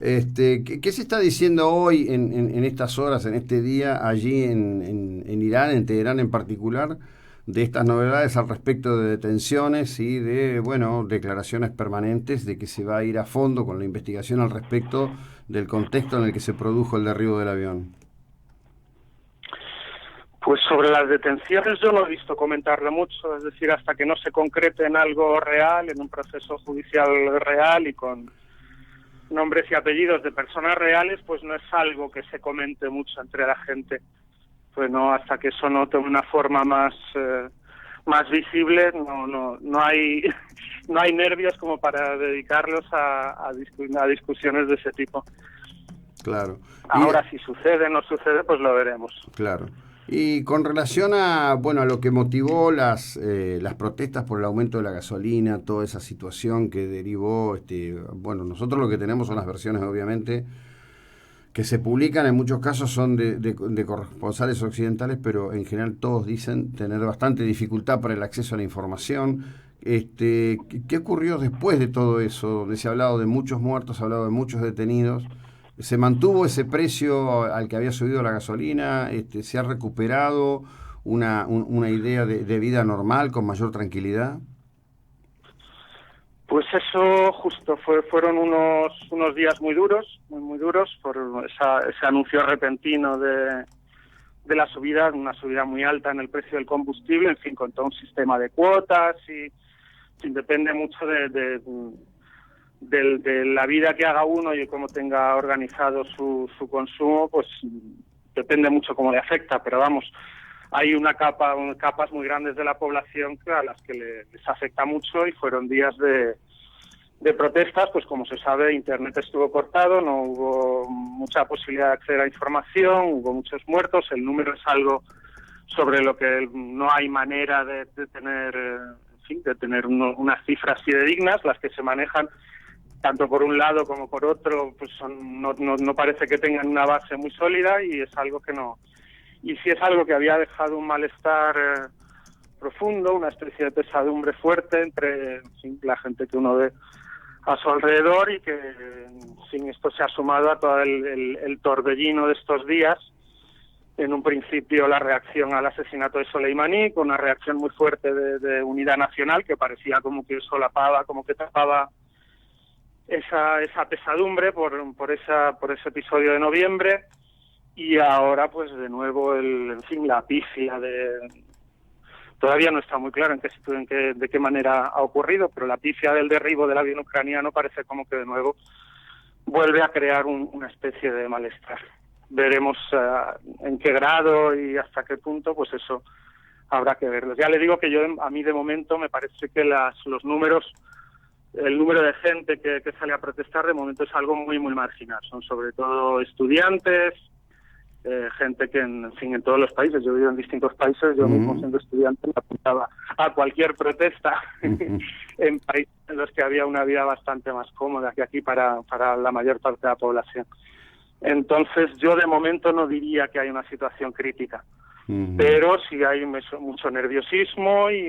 ¿Qué se está diciendo hoy en estas horas, en este día, allí en Irán, en Teherán en particular, de estas novedades al respecto de detenciones y de, bueno, declaraciones permanentes de que se va a ir a fondo con la investigación al respecto del contexto en el que se produjo el derribo del avión? Pues sobre las detenciones yo no he visto comentarle mucho, es decir, hasta que no se concrete en algo real, en un proceso judicial real y con nombres y apellidos de personas reales, pues no es algo que se comente mucho entre la gente. Pues no, hasta que eso no tome una forma más visible, no hay no hay nervios como para dedicarlos a discusiones de ese tipo. Claro. Y Ahora, si sucede o no sucede, pues lo veremos. Claro. Y con relación a, bueno, a lo que motivó las protestas por el aumento de la gasolina, toda esa situación que derivó, bueno, nosotros lo que tenemos son las versiones, obviamente, que se publican, en muchos casos son de corresponsales occidentales, pero en general todos dicen tener bastante dificultad para el acceso a la información. ¿Qué ocurrió después de todo eso? Donde se ha hablado de muchos muertos, se ha hablado de muchos detenidos. ¿Se mantuvo ese precio al que había subido la gasolina? ¿Se ha recuperado una idea de vida normal con mayor tranquilidad? Pues eso justo fueron unos días muy duros, muy duros, por ese anuncio repentino de la subida, una subida muy alta en el precio del combustible, en fin, con todo un sistema de cuotas y depende mucho de la vida que haga uno y cómo tenga organizado su consumo, pues depende mucho cómo le afecta, pero vamos, hay capas muy grandes de la población a las que les afecta mucho y fueron días de protestas, pues como se sabe, Internet estuvo cortado, no hubo mucha posibilidad de acceder a información, hubo muchos muertos, el número es algo sobre lo que no hay manera de tener, en fin, de tener unas cifras fidedignas, las que se manejan tanto por un lado como por otro, pues no parece que tengan una base muy sólida y es algo que no. Y sí es algo que había dejado un malestar profundo, una especie de pesadumbre fuerte entre, en fin, la gente que uno ve a su alrededor y que, sin esto se ha sumado a todo el torbellino de estos días. En un principio la reacción al asesinato de Soleimani, con una reacción muy fuerte de unidad nacional que parecía como que solapaba, como que tapaba esa pesadumbre por ese episodio de noviembre, y ahora pues de nuevo en fin, la pifia todavía no está muy claro de qué manera ha ocurrido, pero la pifia del derribo del avión ucraniano parece como que de nuevo vuelve a crear una especie de malestar. Veremos en qué grado y hasta qué punto, pues eso habrá que verlo. Ya le digo que a mí de momento me parece que los números, el número de gente que sale a protestar de momento es algo muy, muy marginal. Son sobre todo estudiantes, gente que, en fin, en todos los países. Yo vivo en distintos países, yo mismo Ujú, siendo estudiante me apuntaba a cualquier protesta ujú. en países en los que había una vida bastante más cómoda que aquí para la mayor parte de la población. Entonces yo de momento no diría que hay una situación crítica, Ujú. pero sí hay mucho nerviosismo y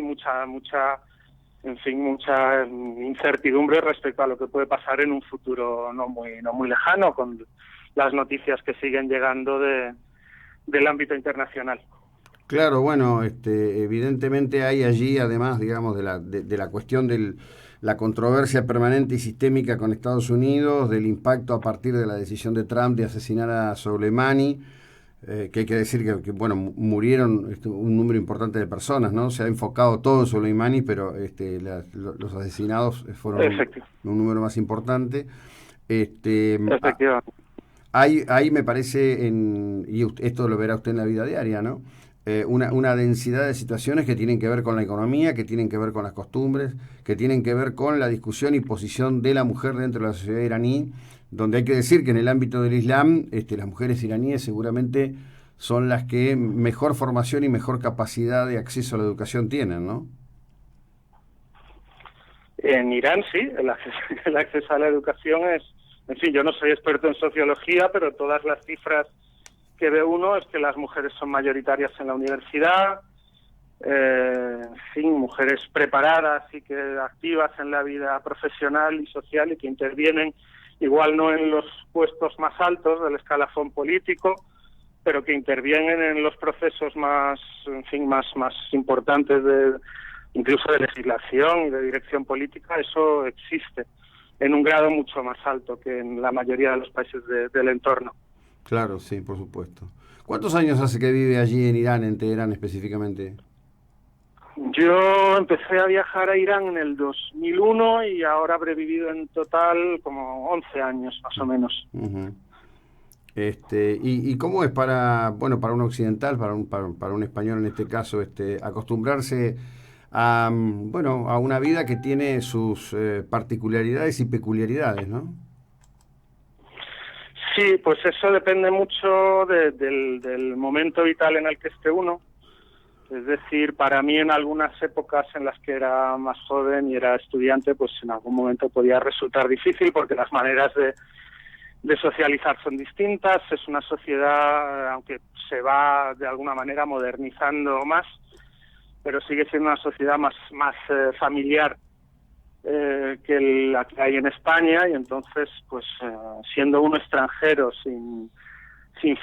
en fin, mucha incertidumbre respecto a lo que puede pasar en un futuro no muy lejano, con las noticias que siguen llegando del ámbito internacional. Claro, bueno, evidentemente hay allí, además, digamos, de la cuestión de la controversia permanente y sistémica con Estados Unidos, del impacto a partir de la decisión de Trump de asesinar a Soleimani, que hay que decir bueno, murieron un número importante de personas, ¿no? Se ha enfocado todo en Soleimani, pero los asesinados fueron Efectivamente. un número más importante. Este, Efectivamente. hay, me parece, esto lo verá usted en la vida diaria, ¿no? Una densidad de situaciones que tienen que ver con la economía, que tienen que ver con las costumbres, que tienen que ver con la discusión y posición de la mujer dentro de la sociedad iraní, donde hay que decir que en el ámbito del Islam, las mujeres iraníes seguramente son las que mejor formación y mejor capacidad de acceso a la educación tienen, ¿no? En Irán sí, el acceso a la educación en fin, yo no soy experto en sociología, pero todas las cifras que ve uno es que las mujeres son mayoritarias en la universidad, en fin, mujeres preparadas y que activas en la vida profesional y social y que intervienen igual no en los puestos más altos del escalafón político, pero que intervienen en los procesos más, en fin, más importantes incluso de legislación y de dirección política. Eso existe en un grado mucho más alto que en la mayoría de los países del entorno. Claro, sí, por supuesto. ¿Cuántos años hace que vive allí en Irán, en Teherán específicamente? Yo empecé a viajar a Irán en el 2001 y ahora habré vivido en total como 11 años, más o menos. Uh-huh. ¿Y cómo es para un occidental, para un español en este caso, acostumbrarse a una vida que tiene sus particularidades y peculiaridades, ¿no? Sí, pues eso depende mucho del momento vital en el que esté uno. Es decir, para mí en algunas épocas en las que era más joven y era estudiante, pues en algún momento podía resultar difícil porque las maneras de socializar son distintas. Es una sociedad, aunque se va de alguna manera modernizando más, pero sigue siendo una sociedad más familiar que la que hay en España, y entonces, pues siendo uno extranjero sin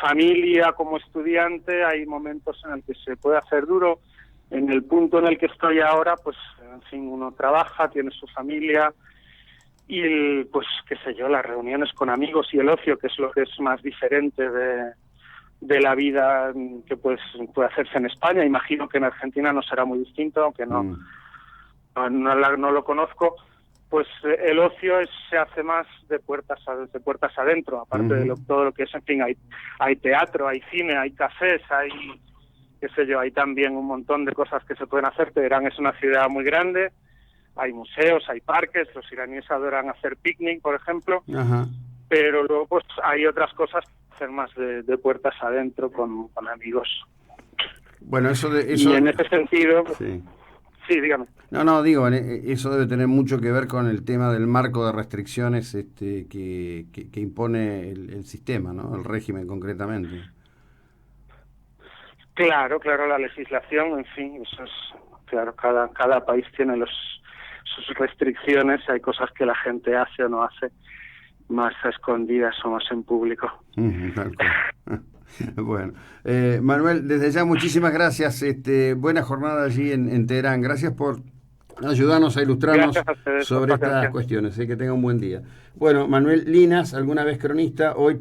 familia como estudiante, hay momentos en el que se puede hacer duro. En el punto en el que estoy ahora, pues en fin, uno trabaja, tiene su familia y pues qué sé yo, las reuniones con amigos y el ocio, que es lo que es más diferente de la vida que puede hacerse en España. Imagino que en Argentina no será muy distinto, aunque no lo conozco. Pues el ocio se hace más de puertas adentro, aparte de todo lo que es, en fin, hay teatro, hay cine, hay cafés, hay, qué sé yo, hay también un montón de cosas que se pueden hacer. Teherán es una ciudad muy grande, hay museos, hay parques, los iraníes adoran hacer picnic, por ejemplo. Ajá. Pero luego pues hay otras cosas que hacer más de puertas adentro con amigos. Bueno, eso y en ese sentido... Sí. Sí, dígame. No, digo, eso debe tener mucho que ver con el tema del marco de restricciones que impone el sistema, ¿no? El régimen concretamente. Claro, la legislación, en fin, eso es, claro, cada país tiene sus restricciones, hay cosas que la gente hace o no hace, más a escondidas o más en público. Bueno, Manuel, desde ya muchísimas gracias, buena jornada allí en Teherán, gracias por ayudarnos a ilustrarnos sobre estas cuestiones, que tenga un buen día. Bueno, Manuel Linas, alguna vez cronista, hoy